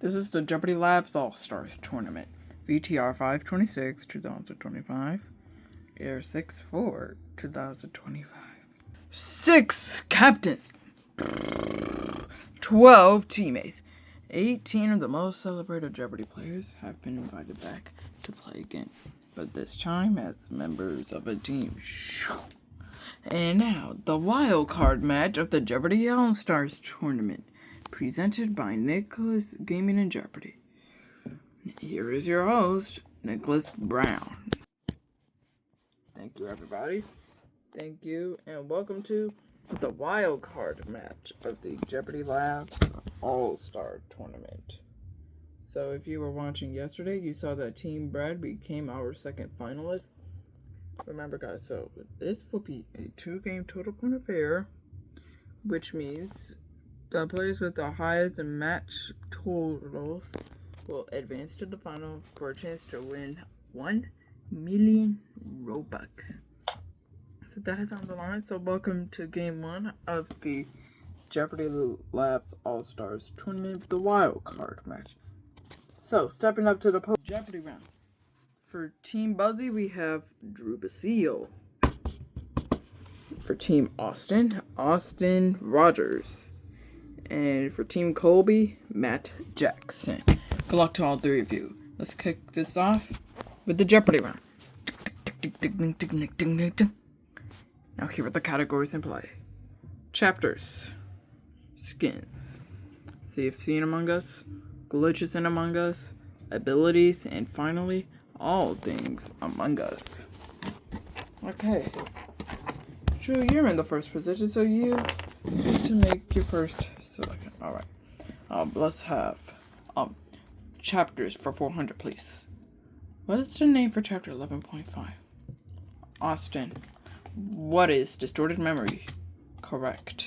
This is the Jeopardy Labs All Stars Tournament. VTR 526, 2025. Air 64, 2025. 6 captains. 12 teammates. 18 of the most celebrated Jeopardy players have been invited back to play again, but this time as members of a team. And now, the wildcard match of the Jeopardy All Stars Tournament, presented by Nicholas Gaming and Jeopardy. Here is your host, Nicholas Brown. Thank you, everybody. Thank you, and welcome to the wildcard match of the Jeopardy Labs All Star Tournament. So, if you were watching yesterday, you saw that Team Brad became our second finalist. Remember, guys, so this will be a 2-game total point affair, which means the players with the highest match totals will advance to the final for a chance to win 1 million Robux. So that is on the line. So welcome to game 1 of the Jeopardy Labs All Stars Tournament, the wild card match. So stepping up to the Jeopardy round. For Team Buzzy, we have Drew Basile. For Team Austin, Austin Rogers. And for Team Colby, Matt Jackson. Good luck to all three of you. Let's kick this off with the Jeopardy round. Now here are the categories in play. Chapters, skins, CFC in Among Us, glitches in Among Us, abilities, and finally, all things Among Us. Okay. Drew, you're in the first position, so you need to make your first selection. Alright. Let's have chapters for 400, please. What is the name for chapter 11.5? Austin. What is distorted memory? Correct.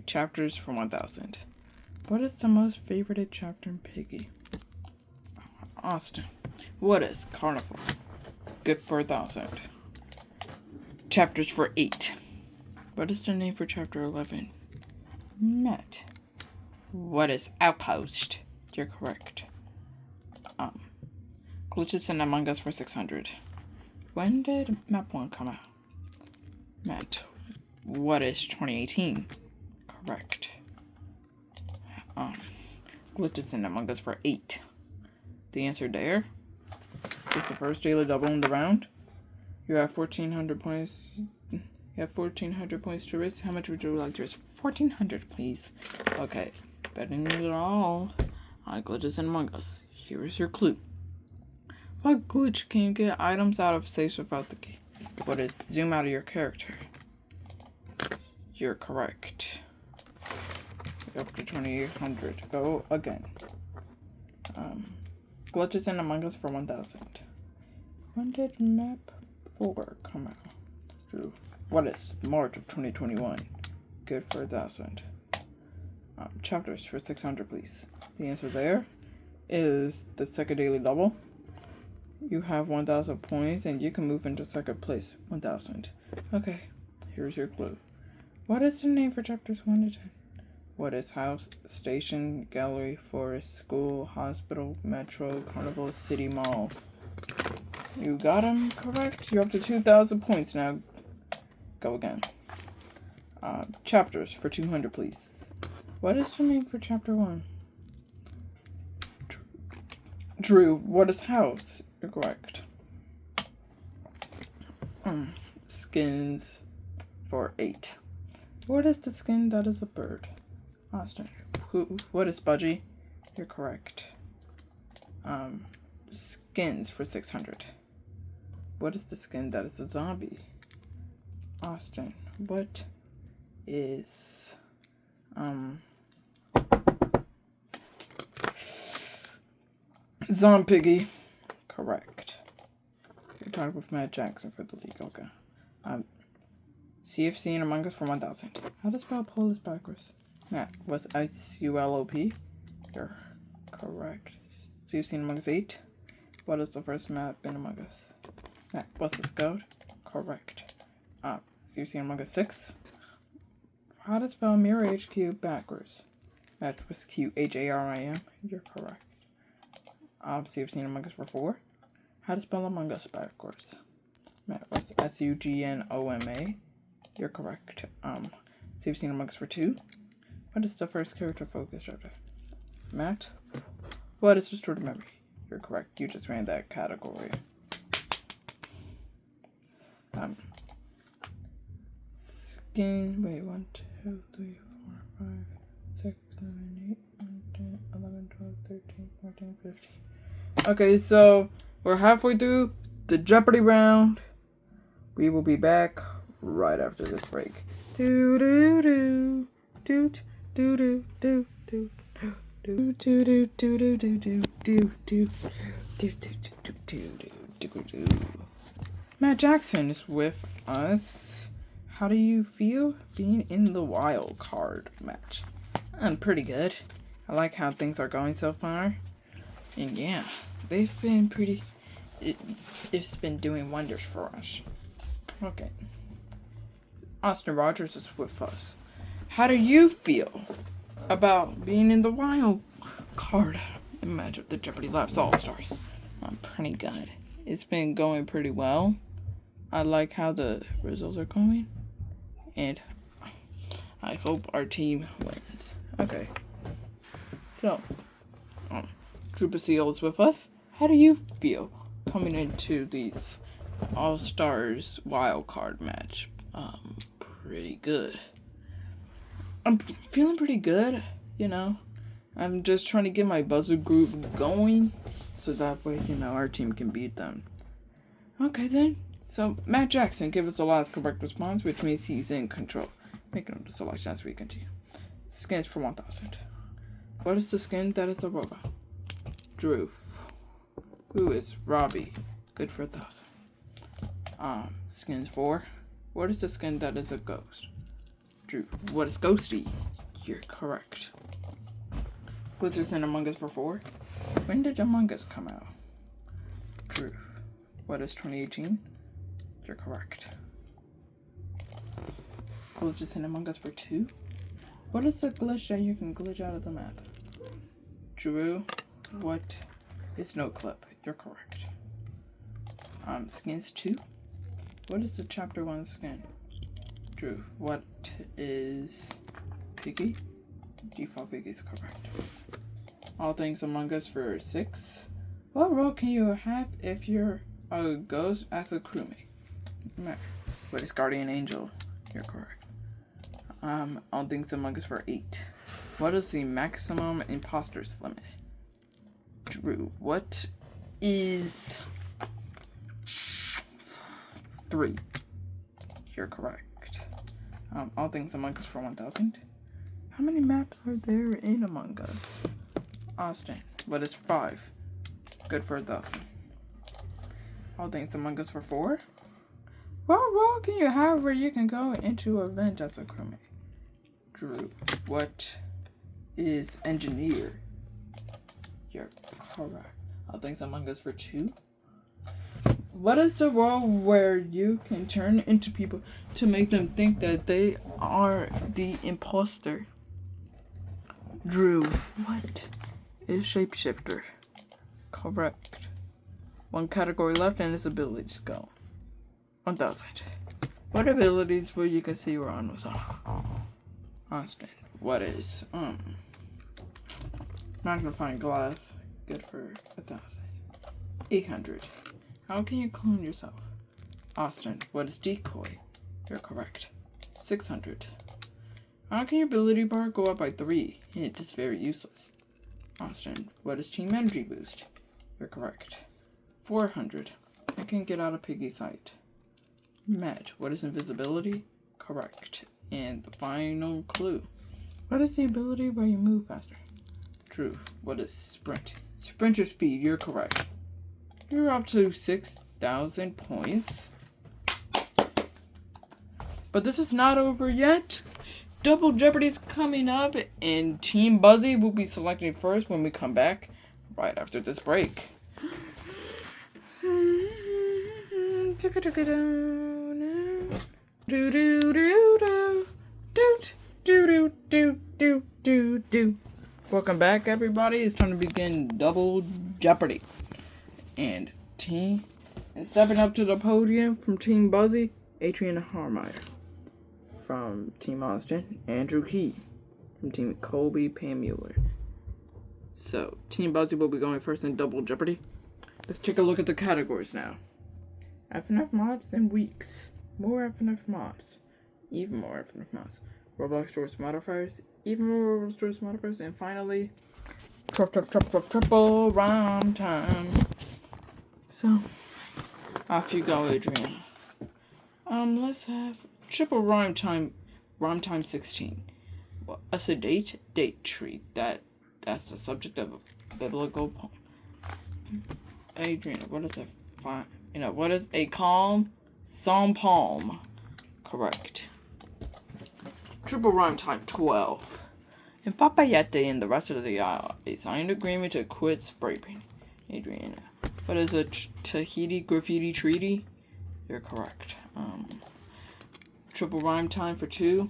Chapters for 1000. What is the most favorited chapter in Piggy? Austin. What is carnival? Good for 1000. Chapters for 8. What is the name for chapter 11? Matt. What is outpost? You're correct. Glitches in Among Us for 600. When did map 1 come out? Matt. What is 2018? Correct. Glitches in Among Us for 8. The answer there is the first daily double in the round. You have 1,400 points. You have 1,400 points to risk. How much would you like to risk? 1,400, please. Okay. Betting it all on glitches in Among Us. Here is your clue. What glitch can you get items out of safes without the key? What is zoom out of your character? You're correct. Up to 2,800. Go again. Glitches in Among Us for 1,000. When did map 4 come out? Drew. What is March of 2021? Good for 1,000. Chapters for 600, please. The answer there is the second daily double. You have 1,000 points and you can move into second place. 1,000. Okay, here's your clue. What is the name for chapters 1 to 10? What is house, station, gallery, forest, school, hospital, metro, carnival, city, mall? You got them correct. You're up to 2,000 points now. Go again. Chapters for 200, please. What is the name for chapter 1? Drew, what is house? You're correct. Skins for 8. What is the skin that is a bird? Austin. What is Budgie? You're correct. Skins for 600. What is the skin that is a zombie? Austin. What is Zompiggy? Correct. You're talking with Matt Jackson for the league. Okay. CFC in Among Us for 1,000. How to spell Polish backwards? Matt, what's ICULOP? You're correct. CFC in Among Us 8. What is the first map in Among Us? Matt, what's this code? Correct. CFC in Among Us 6. How to spell Mirror HQ backwards? Match was QHARIM. You're correct. Obviously, you've seen Among Us for 4. How to spell Among Us backwards? Match was SUGNOMA. You're correct. So you've seen Among Us for 2. What is the first character focus chapter? Matt, what is restored memory? You're correct. You just ran that category. Skin. Wait, 1, 2, 3, 4, 5, 6, 7, 8, 9, 10, 11, 12, 13, 14, 15. Okay, so we're halfway through the Jeopardy round. We will be back right after this break. Do do do do do do do do. Do do do do do do do do do do do do. Matt Jackson is with us. How do you feel being in the wild card match? I'm pretty good. I like how things are going so far. And yeah, they've been pretty... It's been doing wonders for us. Okay. Austin Rogers is with us. How do you feel about being in the wild card match of the Jeopardy Labs All Stars? I'm pretty good. It's been going pretty well. I like how the results are going. And I hope our team wins. Okay. So, Group of Seal is with us. How do you feel coming into these All Stars Wildcard Match? Pretty good. I'm feeling pretty good, you know. I'm just trying to get my buzzer group going so that way, you know, our team can beat them. Okay then. So, Matt Jackson gave us the last correct response, which means he's in control. Making the selection as we continue. Skins for 1,000. What is the skin that is a robot? Drew. Who is Robbie? Good for 1,000. Skins 4. What is the skin that is a ghost? Drew. What is Ghosty? You're correct. Glitches in Among Us for 4. When did Among Us come out? Drew. What is 2018? You're correct. Glitches in Among Us for 2. What is the glitch that you can glitch out of the map? Drew. What is no clip? You're correct. Skins 2. What is the chapter 1 skin? Drew. What is Piggy? Default Piggy is correct. All things Among Us for 6. What role can you have if you're a ghost as a crewmate? What is Guardian Angel? You're correct. All things Among Us for 8. What is the maximum imposters limit? Drew. What is 3? You're correct. All things Among Us for 1,000. How many maps are there in Among Us? Austin. What is 5? Good for 1,000. All things Among Us for 4. What role can you have where you can go into an event as a crewmate? Drew. What is engineer? You're correct. All things Among Us for 2. What is the role where you can turn into people to make them think that they are the imposter? Drew. What is shapeshifter? Correct. 1 category left and his abilities go. 1,000. What abilities where you can see Ron was on? Austin. What is magnifying glass? Good for 1,000. 800. How can you clone yourself? Austin. What is decoy? You're correct. 600. How can your ability bar go up by 3? It is very useless. Austin. What is team energy boost? You're correct. 400. I can get out of Piggy's sight. Matt. What is invisibility? Correct. And the final clue. What is the ability where you move faster? Drew. What is sprint? Sprinter speed. You're correct. You're up to 6,000 points. But this is not over yet. Double Jeopardy's coming up, and Team Buzzy will be selecting first when we come back right after this break. Do do do do do do do do do Welcome back, everybody. It's time to begin Double Jeopardy. And stepping up to the podium from Team Buzzy, Adrian Harmeyer. From Team Austin, Andrew Key. From Team Colby, Pam Mueller. So, Team Buzzy will be going first in Double Jeopardy. Let's take a look at the categories now. FNF mods and weeks. More FNF mods. Even more FNF mods. Roblox Stores modifiers. Even more Roblox Stores modifiers. And finally, triple rhyme time. So, off you go, Adrian. Let's have triple rhyme time 16. Well, a sedate date tree. That's the subject of a biblical poem. Adrian, what is what is a calm psalm palm? Correct. Triple rhyme time 12. In Papayete and the rest of the aisle, a signed agreement to quit spray painting. Adriana, what is a Tahiti graffiti treaty? You're correct. Triple rhyme time for 2.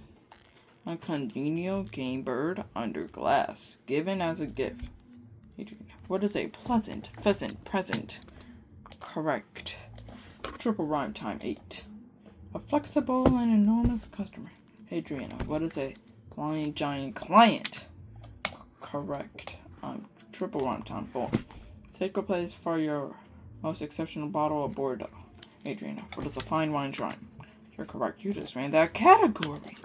A congenial game bird under glass, given as a gift. Adriana, what is a pleasant pheasant present? Correct. Triple rhyme time 8. A flexible and enormous customer. Adriana, what is a blind giant client? Correct. Triple rhyme time 4. Sacred place for your most exceptional bottle of Bordeaux. Adriana, what is a fine wine shrine? You're correct. You just ran that category.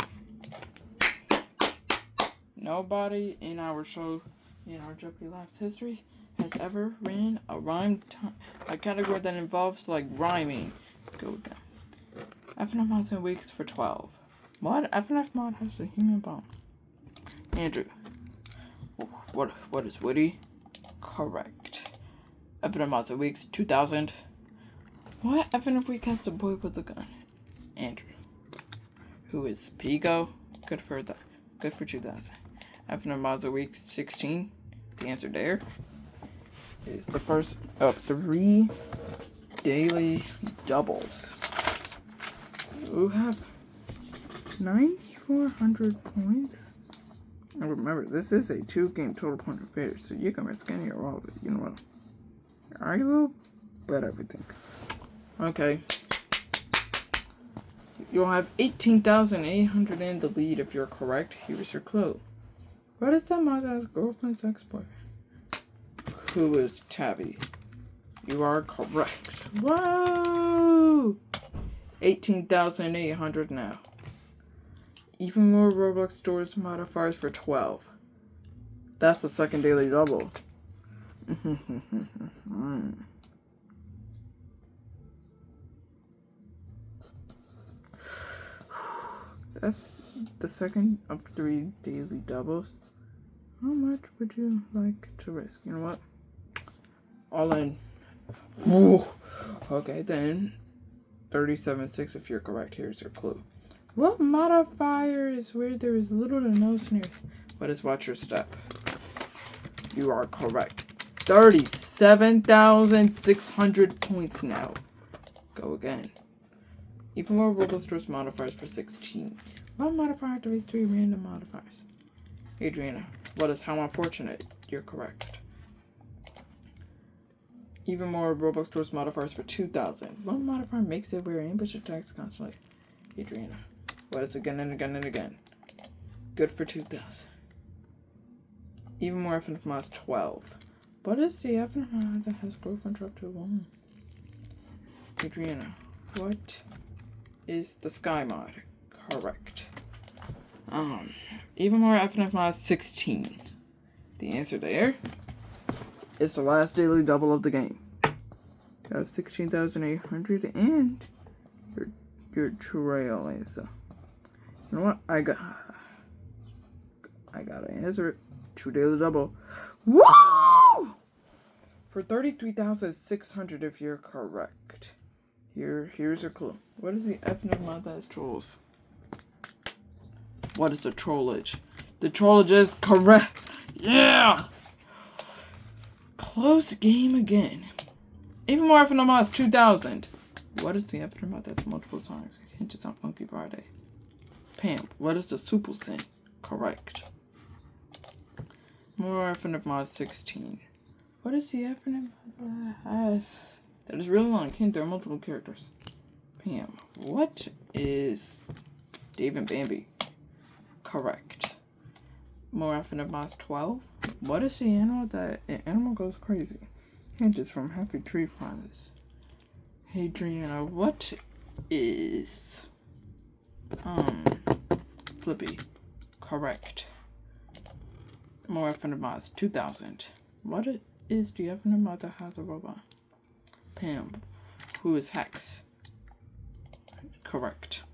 Nobody in our show, in our Jeopardy Labs history, has ever ran a category that involves like rhyming. Go again. FNF mods and weeks for 12. What FNF mod has a human bone? Andrew, what is witty? Correct. FNF mods and weeks 2000. What FNF week has the boy with the gun? Andrew. Who is Pico? Good for that. Good for 2000. FNF mods and weeks 16. The answer there is the first of 3 daily doubles. Who have 9,400 points. And remember, this is a 2-game total point of failure, so you can risk any or all of it. You know what? I will bet everything. Okay. You'll have 18,800 in the lead if you're correct. Here's your clue. What is that mother's girlfriend's ex-boyfriend? Who is Tabby? You are correct. Whoa! 18,800 now. Even more Roblox Stores modifiers for 12. That's the second daily double. That's the second of 3 daily doubles. How much would you like to risk? You know what? All in. Whoa. Okay, then 37.6 if you're correct. Here's your clue. What modifier is where there is little to no snares? What is watch your step? You are correct. 37,600 points now. Go again. Even more Roblox Stores modifiers for 16. What modifier activates 3 random modifiers? Adriana, what is how unfortunate? You're correct. Even more Roblox Stores modifiers for 2,000. What modifier makes it where ambush attacks constantly? Adriana, what is again and again and again? Good for 2,000. Even more FNF mods 12. What is the FNF mod that has girlfriend drop to 1? Adriana, what is the Sky mod? Correct. Even more FNF mods 16. The answer there is the last daily double of the game. You have 16,800 and your trail. So you know what? I gotta answer it. 2 daily double. Woo! For 33,600 if you're correct. Here's your clue. What is the FNF mod that has trolls? What is the trollage? The trollage is correct. Yeah! Close game again. Even more FNF mods 2,000. What is the FNF mod that's multiple songs? Hinges on Funky Friday. Pam, what is the super sin? Correct. More F mod 16. What is the F S? That is really long. Can't there are multiple characters. Pam. What is Dave and Bambi? Correct. More F mod 12. What is the animal that animal goes crazy? Hint is from Happy Tree Friends. Hadriana. What is Flippy? Correct. More F mods 2000. What is the F mod that has a robot? Pam. Who is Hex? Correct.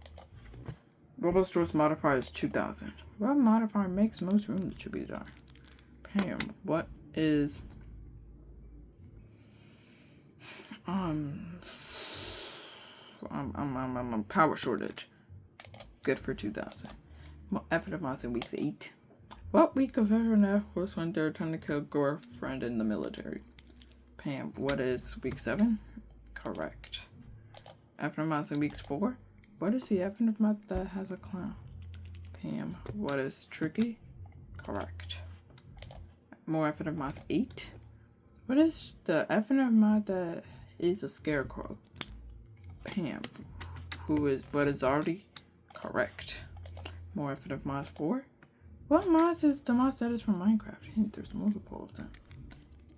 Robot Store's modifier is 2000. What modifier makes most room to be done? Pam. What is power shortage? Good for 2000. F mods in week 8. What week of FNF was when they were trying to kill girlfriend in the military? Pam. What is week 7? Correct. FNF mods in weeks 4. What is the FNF mod that has a clown? Pam. What is tricky? Correct. More FNF mods 8. What is the FNF mod that is a scarecrow? Pam. What is Zardy? Correct. More FNF mods 4. What mods is the mods that is from Minecraft? Hint, there's multiple of them.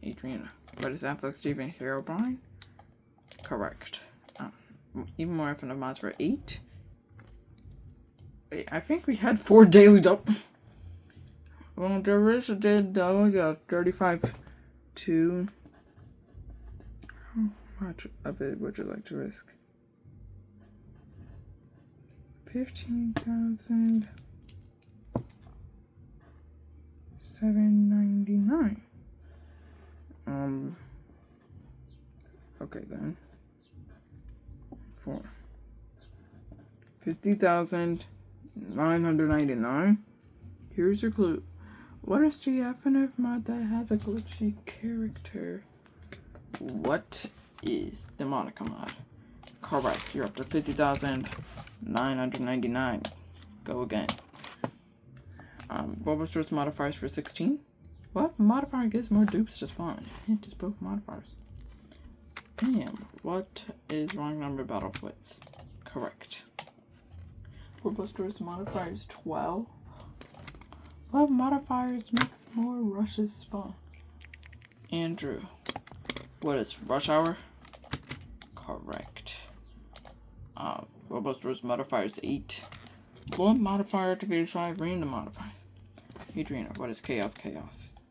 Adriana. What is Affleck Steven Herobrine? Correct. Even more FNF mods for 8. Wait, I think we had 4 daily well, there is a daily though, 35 to. How much of it would you like to risk? 15,000. 799. Okay then. 4. 50,999. Here's your clue. What is the FNF mod that has a glitchy character? What is the Monica mod? Correct. You're up to 50,999. Go again. What was Store's modifiers for 16? What modifier gives more dupes to spawn? Hint is both modifiers. Damn. What is wrong number battle flits? Correct. What Store's modifiers 12? What modifiers makes more rushes spawn? Andrew. What is rush hour? Correct. What Store's modifiers 8? What modifier to be assigned random modifier? Adriana, what is chaos?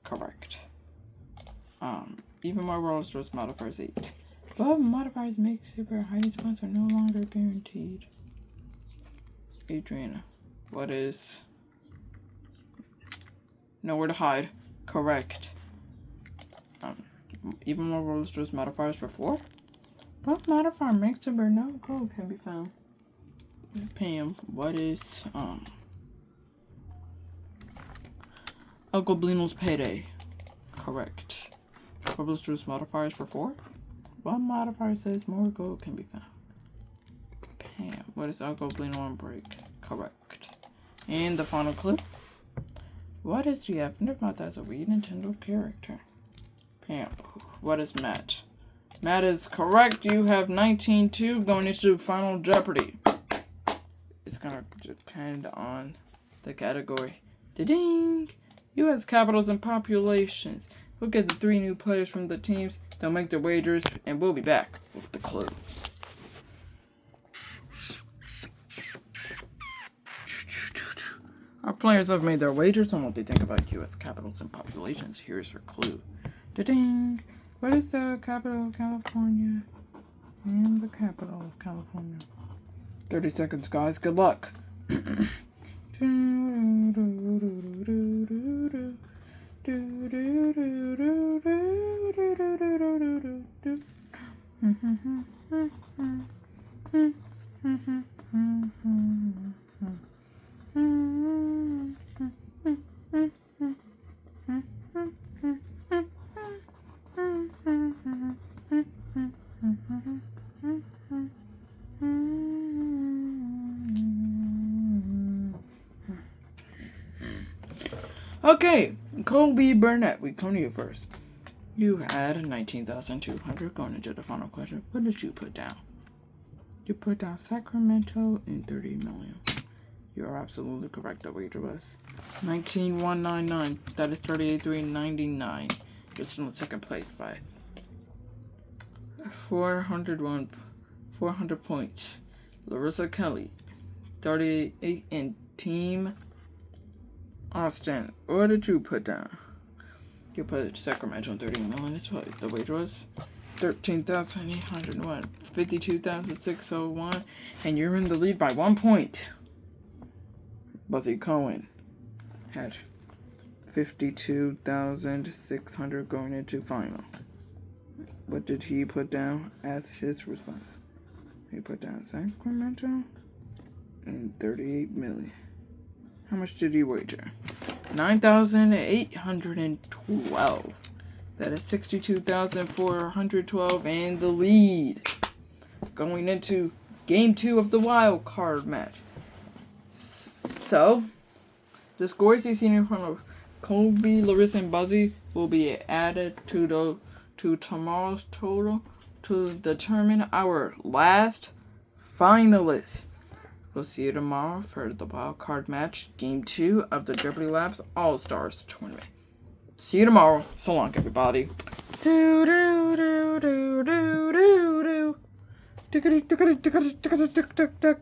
Correct. Even more Roller Store's modifiers 8. What modifiers make super hiding spots are no longer guaranteed? Adriana, what is nowhere to hide? Correct. Even more Roller Store's modifiers for 4? What modifier makes it where no gold can be found? Pam, what is Uncle Blino's payday? Correct. What Store's modifiers for 4? What modifier says more gold can be found? Pam, what is Uncle Blino on break? Correct. And the final clip. What is the FNF mod that's a Wii Nintendo character? Pam, what is Matt? Matt is correct. You have 19-2 going into Final Jeopardy. It's gonna depend on the category. Da-ding! U.S. capitals and populations. We'll get the 3 new players from the teams. They'll make their wagers, and we'll be back with the clue. Our players have made their wagers on what they think about U.S. capitals and populations. Here's your clue. Da-ding! What is the capital of California? And the capital of California. 30 seconds, guys. Good luck. Okay, Kobe Burnett, we come to you first. You had 19,200 going into the final question. What did you put down? You put down Sacramento in 30 million. You're absolutely correct. The wager was 19,199. That is 38,399. You're still in second place by 400 points. Larissa Kelly, 38 in Team Austin. What did you put down? You put Sacramento in 30 million. That's what the wager was. 13,801. 52,601. And you're in the lead by 1 point. Buzzy Cohen had 52,600 going into final. What did he put down as his response? He put down Sacramento and 38 million. How much did he wager? 9,812. That is 62,412 and the lead. Going into game 2 of the wild card match. So, the scores you see in front of Kobe, Larissa, and Buzzy will be added to tomorrow's total to determine our last finalist. We'll see you tomorrow for the wild card match, game 2 of the Jeopardy Labs All Stars Tournament. See you tomorrow. So long, everybody. Do do do do do do do.